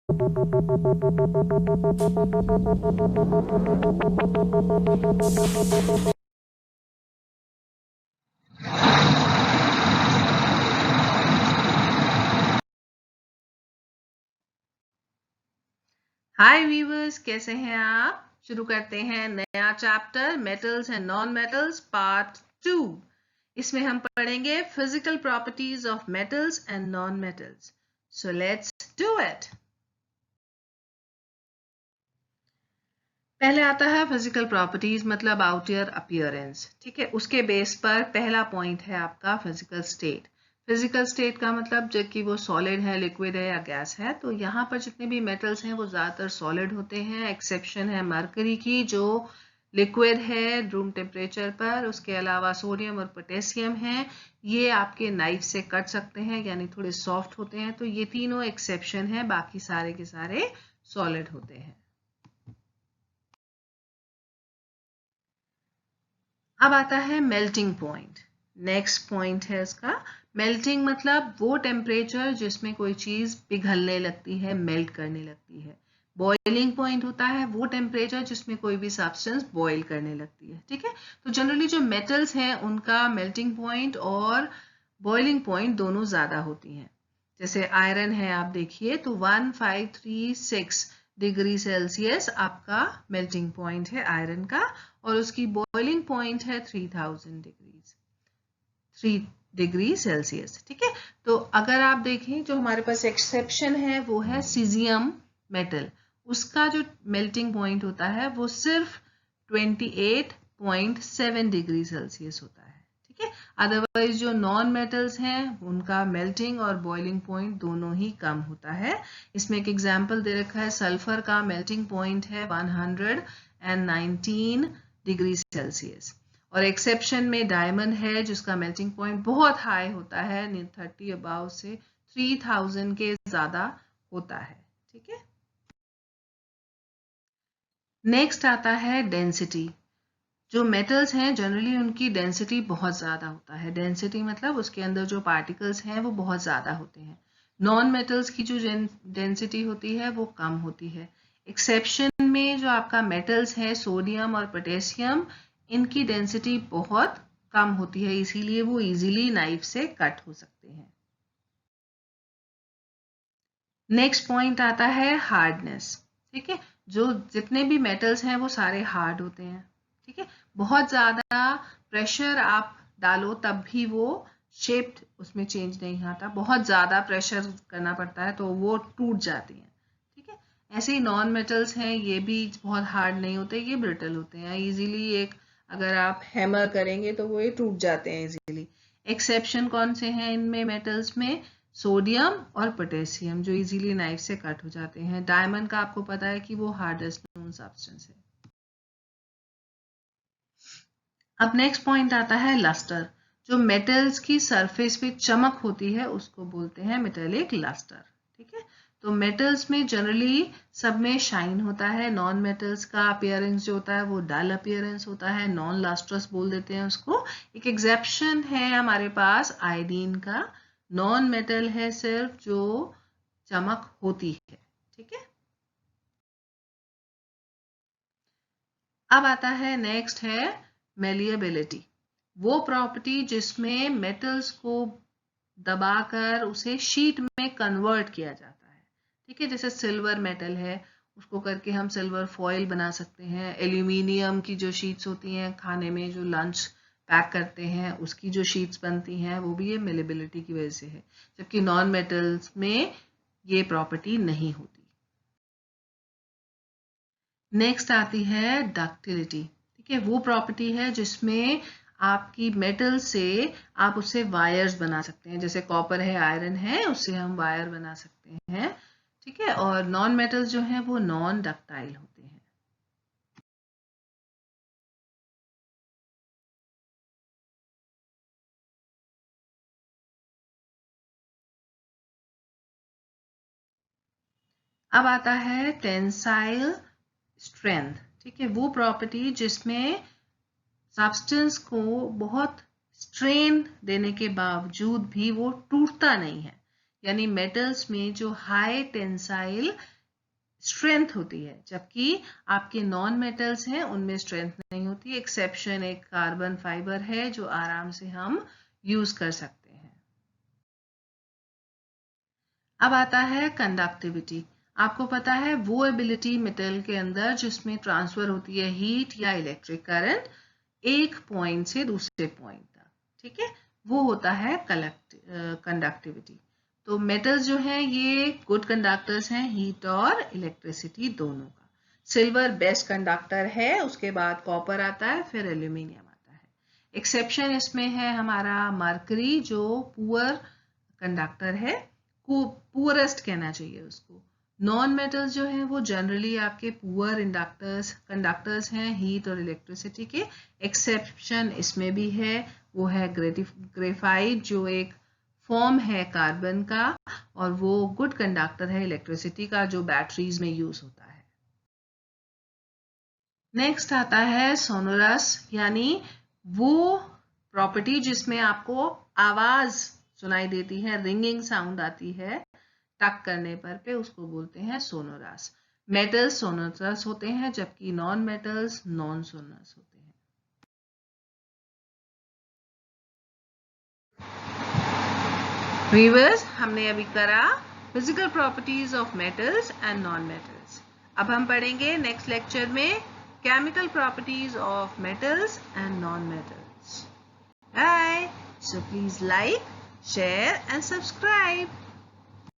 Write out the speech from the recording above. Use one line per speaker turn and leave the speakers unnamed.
हाय viewers, कैसे हैं आप? शुरू करते हैं नया chapter metals and non metals part 2। इसमें हम पढ़ेंगे physical properties of metals and non metals. So let's do it. पहले आता है फिजिकल प्रॉपर्टीज, मतलब आउटर अपीयरेंस। ठीक है, उसके बेस पर पहला पॉइंट है आपका फिजिकल स्टेट। फिजिकल स्टेट का मतलब जब कि वो सॉलिड है, लिक्विड है या गैस है। तो यहाँ पर जितने भी मेटल्स हैं वो ज़्यादातर सॉलिड होते हैं। एक्सेप्शन है मरकरी की, जो लिक्विड है रूम टेम्परेचर पर। उसके अलावा सोडियम और पोटेशियम है, ये आपके नाइफ से कट सकते हैं, यानी थोड़े सॉफ्ट होते हैं। तो ये तीनों एक्सेप्शन है, बाकी सारे के सारे सॉलिड होते हैं। अब आता है मेल्टिंग पॉइंट। नेक्स्ट पॉइंट है इसका। मेल्टिंग मतलब वो टेम्परेचर जिसमें कोई चीज पिघलने लगती है, मेल्ट करने लगती है। बॉइलिंग पॉइंट होता है वो टेम्परेचर जिसमें कोई भी सब्सटेंस बॉईल करने लगती है। ठीक है, तो जनरली जो मेटल्स हैं उनका मेल्टिंग पॉइंट और बॉइलिंग पॉइंट दोनों ज्यादा होती हैं। जैसे आयरन है, आप देखिए तो 1536 डिग्री सेल्सियस आपका मेल्टिंग पॉइंट है आयरन का, और उसकी बॉइलिंग पॉइंट है 3 डिग्री सेल्सियस। ठीक है, तो अगर आप देखें जो हमारे पास एक्सेप्शन है वो है सीजियम मेटल। उसका जो मेल्टिंग पॉइंट होता है वो सिर्फ 28.7 डिग्री सेल्सियस होता है। ठीक है, अदरवाइज जो नॉन मेटल्स हैं उनका मेल्टिंग और बॉइलिंग पॉइंट दोनों ही कम होता है। इसमें एक एग्जांपल दे रखा है, सल्फर का मेल्टिंग पॉइंट है 119 डिग्री सेल्सियस। और एक्सेप्शन में डायमंड है जिसका मेल्टिंग पॉइंट बहुत हाई होता है, 30 अबाव से 3000 के ज्यादा होता है। ठीक है, नेक्स्ट आता है डेंसिटी। जो मेटल्स हैं जनरली उनकी डेंसिटी बहुत ज़्यादा होता है। डेंसिटी मतलब उसके अंदर जो पार्टिकल्स हैं वो बहुत ज़्यादा होते हैं। नॉन मेटल्स की जो डेंसिटी होती है वो कम होती है। एक्सेप्शन में जो आपका मेटल्स है सोडियम और पोटेशियम, इनकी डेंसिटी बहुत कम होती है, इसीलिए वो इजीली नाइफ से कट हो सकते हैं। नेक्स्ट पॉइंट आता है हार्डनेस। ठीक है, जो जितने भी मेटल्स हैं वो सारे हार्ड होते हैं। ठीक है, बहुत ज़्यादा प्रेशर आप डालो तब भी वो शेप्ड उसमें चेंज नहीं आता, बहुत ज़्यादा प्रेशर करना पड़ता है तो वो टूट जाती हैं। ठीक है, ऐसे ही नॉन मेटल्स हैं, ये भी बहुत हार्ड नहीं होते, ये ब्रिटल होते हैं। इजीली एक अगर आप हैमर करेंगे तो वो ये टूट जाते हैं इजीली। एक्सेप्शन कौन से हैं इनमें मेटल्स में? सोडियम और पोटेशियम, जो इजीली नाइफ से कट हो जाते हैं। डायमंड का आपको पता है कि वो हार्डेस्ट नोन सब्सटेंस है। अब नेक्स्ट पॉइंट आता है लस्टर। जो मेटल्स की सरफेस पे चमक होती है उसको बोलते हैं मेटेलिक लस्टर। ठीक है, तो मेटल्स में जनरली सब में शाइन होता है। नॉन मेटल्स का अपीयरेंस जो होता है वो डल अपीयरेंस होता है, नॉन लस्ट्रस बोल देते हैं उसको। एक एग्जेप्शन है हमारे पास आयोडीन का, नॉन मेटल है सिर्फ जो चमक होती है। ठीक है, अब आता है नेक्स्ट है मेलिएबिलिटी। वो प्रॉपर्टी जिसमें मेटल्स को दबाकर उसे शीट में कन्वर्ट किया जाता है। ठीक है, जैसे सिल्वर मेटल है, उसको करके हम सिल्वर फॉयल बना सकते हैं। एल्यूमिनियम की जो शीट्स होती हैं खाने में जो लंच पैक करते हैं उसकी जो शीट्स बनती हैं वो भी ये मेलेबिलिटी की वजह से है, जबकि नॉन मेटल्स में ये प्रॉपर्टी नहीं होती। नेक्स्ट आती है डक्टिलिटी। ठीक है, वो प्रॉपर्टी है जिसमें आपकी मेटल से आप उससे वायर्स बना सकते हैं। जैसे कॉपर है, आयरन है, उससे हम वायर बना सकते हैं। ठीक है, और नॉन मेटल्स जो हैं वो नॉन डक्टाइल होते हैं। अब आता है टेंसाइल स्ट्रेंथ। ठीक है, वो प्रॉपर्टी जिसमें सब्सटेंस को बहुत स्ट्रेन देने के बावजूद भी वो टूटता नहीं है। यानी मेटल्स में जो हाई टेंसाइल स्ट्रेंथ होती है, जबकि आपके नॉन मेटल्स हैं उनमें स्ट्रेंथ नहीं होती। एक्सेप्शन एक कार्बन फाइबर है जो आराम से हम यूज कर सकते हैं। अब आता है कंडक्टिविटी। आपको पता है वो एबिलिटी मेटल के अंदर जिसमें ट्रांसफर होती है हीट या इलेक्ट्रिक करंट एक पॉइंट से दूसरे पॉइंट तक, ठीक है, वो होता है कंडक्टिविटी। तो मेटल्स जो हैं ये गुड कंडक्टर्स हैं हीट और इलेक्ट्रिसिटी दोनों का। सिल्वर बेस्ट कंडक्टर है, उसके बाद कॉपर आता है, फिर एल्यूमिनियम आता है। एक्सेप्शन इसमें है हमारा मरकरी जो पुअर कंडक्टर है, पुअरेस्ट कहना चाहिए उसको। नॉन मेटल्स जो हैं वो जनरली आपके पुअर कंडक्टर्स हैं हीट और इलेक्ट्रिसिटी के। एक्सेप्शन इसमें भी है, वो है ग्रेफाइट जो एक फॉर्म है कार्बन का, और वो गुड कंडक्टर है इलेक्ट्रिसिटी का जो बैटरीज में यूज होता है। नेक्स्ट आता है सोनोरस, यानी वो प्रॉपर्टी जिसमें आपको आवाज सुनाई देती है, रिंगिंग साउंड आती है टक करने पर पे, उसको बोलते हैं सोनोरस। मेटल्स सोनोरस होते हैं जबकि नॉन मेटल्स नॉन सोनोरस होते हैं। व्यूअर्स, हमने अभी करा physical properties of metals and non metals. अब हम पढ़ेंगे नेक्स्ट लेक्चर में chemical properties of metals and non metals. Bye. So please like, share and subscribe.